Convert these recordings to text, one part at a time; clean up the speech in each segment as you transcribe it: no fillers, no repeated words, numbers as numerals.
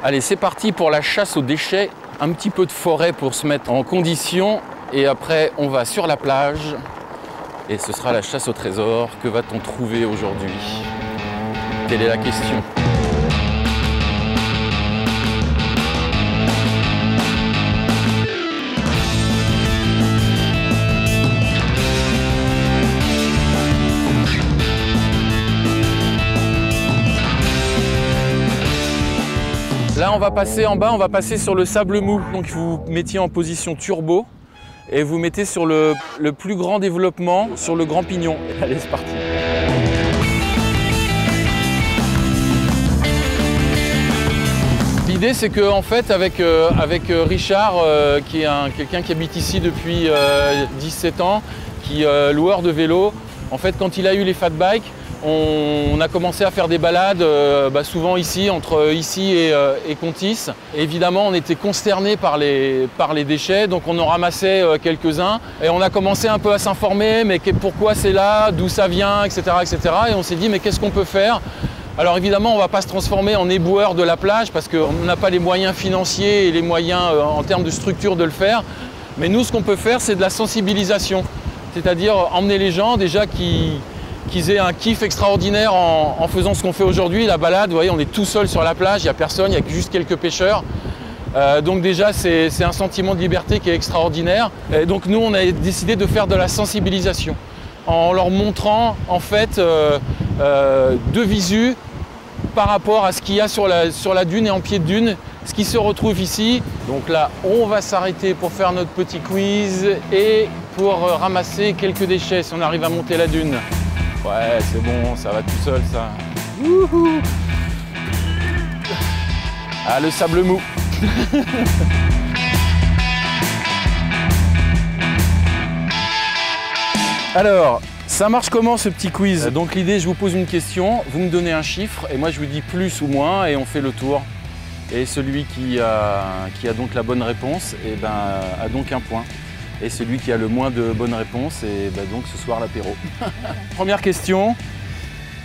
Allez, c'est parti pour la chasse aux déchets. Un petit peu de forêt pour se mettre en condition. Et après, on va sur la plage. Et ce sera la chasse au trésor. Que va-t-on trouver aujourd'hui? Telle est la question. Là, on va passer en bas, on va passer sur le sable mou. Donc, vous mettiez en position turbo et vous mettez sur le plus grand développement, sur le grand pignon. Allez, c'est parti. L'idée, c'est qu'en fait, avec Richard, qui est quelqu'un qui habite ici depuis 17 ans, qui est loueur de vélo, en fait, quand il a eu les fat bikes, on a commencé à faire des balades, souvent ici, entre ici et Contis. Et évidemment, on était consternés par les déchets, donc on en ramassait quelques-uns. Et on a commencé un peu à s'informer, mais pourquoi c'est là, d'où ça vient, etc., etc. Et on s'est dit, mais qu'est-ce qu'on peut faire? Alors évidemment, on ne va pas se transformer en éboueur de la plage, parce qu'on n'a pas les moyens financiers et les moyens en termes de structure de le faire. Mais nous, ce qu'on peut faire, c'est de la sensibilisation. C'est-à-dire emmener les gens déjà qu'ils aient un kiff extraordinaire en faisant ce qu'on fait aujourd'hui, la balade. Vous voyez, on est tout seul sur la plage, il n'y a personne, il n'y a juste quelques pêcheurs. Donc déjà, c'est un sentiment de liberté qui est extraordinaire. Et donc nous, on a décidé de faire de la sensibilisation en leur montrant en fait de visu par rapport à ce qu'il y a sur la dune et en pied de dune, ce qui se retrouve ici. Donc là, on va s'arrêter pour faire notre petit quiz et pour ramasser quelques déchets si on arrive à monter la dune. Ouais, c'est bon, ça va tout seul, ça. Wouhou! Ah, le sable mou. Alors, ça marche comment ce petit quiz? Donc l'idée, je vous pose une question, vous me donnez un chiffre et moi je vous dis plus ou moins et on fait le tour. Et celui qui a donc la bonne réponse a donc un point. Et celui qui a le moins de bonnes réponses, et donc ce soir l'apéro. Première question,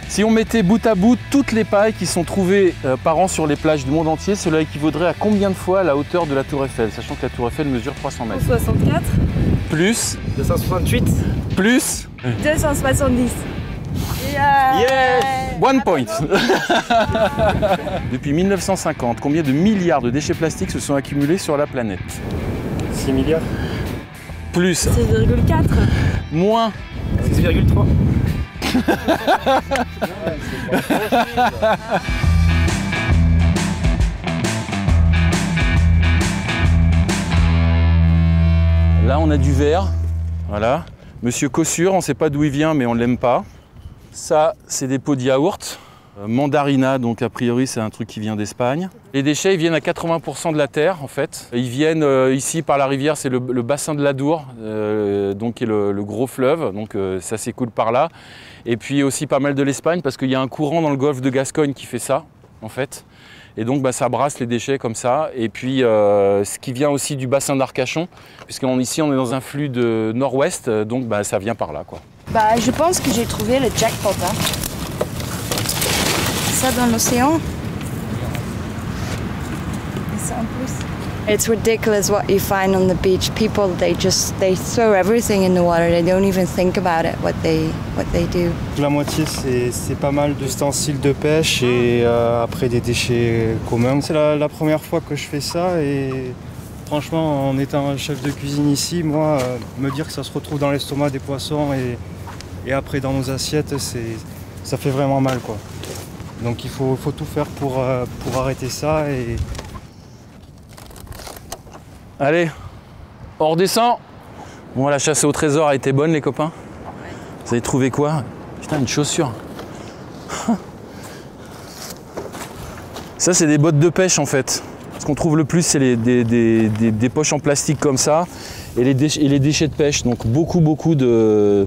si on mettait bout à bout toutes les pailles qui sont trouvées par an sur les plages du monde entier, cela équivaudrait à combien de fois la hauteur de la tour Eiffel, sachant que la tour Eiffel mesure 300 mètres? 64. Plus 268. Plus 270. Yes! 1 point. Depuis 1950, combien de milliards de déchets plastiques se sont accumulés sur la planète? 6 milliards. Plus. 6,4. Moins. 6,3. Là, on a du verre. Voilà. Monsieur Cossure, on ne sait pas d'où il vient, mais on ne l'aime pas. Ça, c'est des pots de yaourt. Mandarina, donc a priori, c'est un truc qui vient d'Espagne. Les déchets, ils viennent à 80% de la terre, en fait. Ils viennent ici par la rivière, c'est le bassin de l'Adour, donc qui est le gros fleuve, donc ça s'écoule par là. Et puis aussi pas mal de l'Espagne, parce qu'il y a un courant dans le golfe de Gascogne qui fait ça, en fait. Et donc ça brasse les déchets comme ça. Et puis ce qui vient aussi du bassin d'Arcachon, puisqu'ici on est dans un flux de nord-ouest, donc ça vient par là, quoi. Je pense que j'ai trouvé le jackpot. Ça dans l'océan. Et ça en plus. It's ridiculous what you find on the beach. People, they throw everything in the water. They don't even think about it, what they do. La moitié, c'est pas mal d'ustensiles de pêche et après des déchets communs. C'est la première fois que je fais ça et franchement, en étant chef de cuisine ici, moi, me dire que ça se retrouve dans l'estomac des poissons et après dans nos assiettes, ça fait vraiment mal, quoi. Donc il faut tout faire pour arrêter ça. Allez, on redescend. Bon, la chasse au trésor a été bonne, les copains. Vous avez trouvé quoi? Putain, une chaussure. Ça, c'est des bottes de pêche, en fait. Ce qu'on trouve le plus, c'est des poches en plastique comme ça et les déchets de pêche. Donc beaucoup de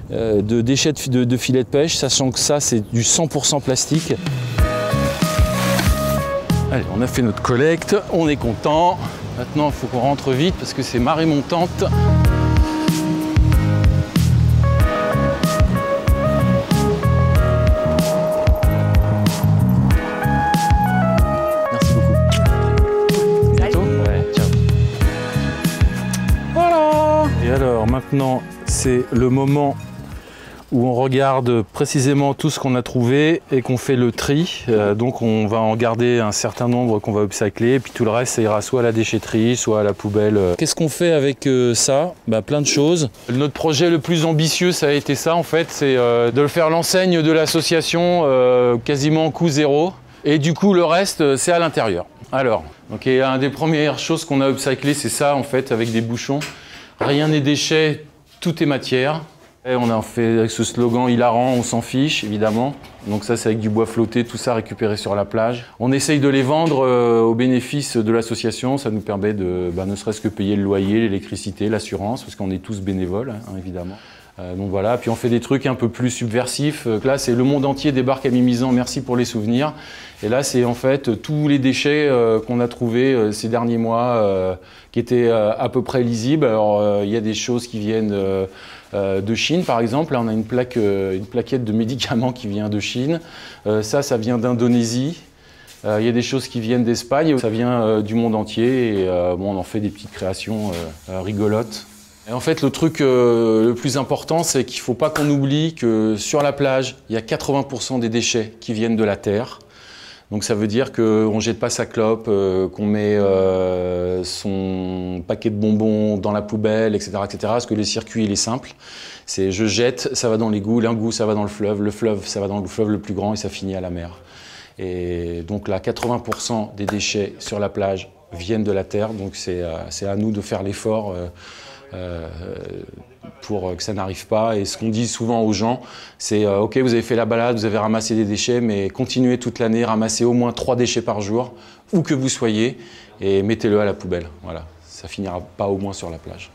déchets de filets de pêche, sachant que ça, c'est du 100% plastique. Allez, on a fait notre collecte, on est content. Maintenant, il faut qu'on rentre vite parce que c'est marée montante. Merci beaucoup. alors maintenant, c'est le moment où on regarde précisément tout ce qu'on a trouvé et qu'on fait le tri. Donc on va en garder un certain nombre qu'on va upcycler, et puis tout le reste ça ira soit à la déchetterie, soit à la poubelle. Qu'est-ce qu'on fait avec ça? Plein de choses. Notre projet le plus ambitieux, ça a été ça en fait, c'est de le faire l'enseigne de l'association quasiment coût zéro. Et du coup le reste c'est à l'intérieur. Alors, donc, une des premières choses qu'on a upcyclé, c'est ça en fait, avec des bouchons. Rien n'est déchet, tout est matière. Et on a fait avec ce slogan hilarant, on s'en fiche évidemment. Donc ça c'est avec du bois flotté, tout ça récupéré sur la plage. On essaye de les vendre au bénéfice de l'association, ça nous permet de ne serait-ce que payer le loyer, l'électricité, l'assurance, parce qu'on est tous bénévoles évidemment. Donc voilà, puis on fait des trucs un peu plus subversifs. Là c'est le monde entier débarque à Mimizan, merci pour les souvenirs. Et là c'est en fait tous les déchets qu'on a trouvés ces derniers mois qui étaient à peu près lisibles. Alors il y a des choses qui viennent de Chine par exemple. Là on a une plaquette de médicaments qui vient de Chine. Ça vient d'Indonésie. Il y a des choses qui viennent d'Espagne. Ça vient du monde entier et on en fait des petites créations rigolotes. Et en fait, le truc le plus important, c'est qu'il ne faut pas qu'on oublie que sur la plage, il y a 80% des déchets qui viennent de la terre. Donc ça veut dire qu'on ne jette pas sa clope, qu'on met son paquet de bonbons dans la poubelle, etc., etc. Parce que le circuit, il est simple. C'est je jette, ça va dans l'égout, l'égout, ça va dans le fleuve, ça va dans le fleuve le plus grand et ça finit à la mer. Et donc là, 80% des déchets sur la plage viennent de la terre. Donc c'est à nous de faire l'effort pour que ça n'arrive pas. Et ce qu'on dit souvent aux gens, c'est ok, vous avez fait la balade, vous avez ramassé des déchets, mais continuez toute l'année, ramassez au moins 3 déchets par jour, où que vous soyez, et mettez-le à la poubelle. Voilà, ça finira pas au moins sur la plage.